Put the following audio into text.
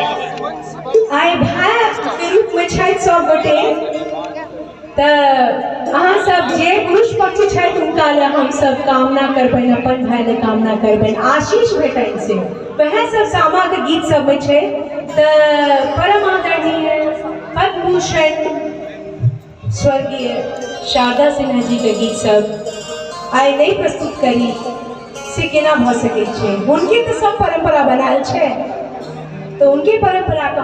आए भाई के रूप में छाइत सब गोटे त अहाँ सब जे पुरुष पक्षी छाइत उनका ले हम सब कामना करबन, अपन भाई ले कामना करबन, आशीष भेटन से वह सब सामा के गीत सब में छे त परम आदरणीय पद्म भूषण स्वर्गीय शारदा सिन्हा जी के गीत सब आए नहीं प्रस्तुत करी से केना भ सके छे। उनके तो सब परंपरा बनाल छे, तो उनकी परंपरा का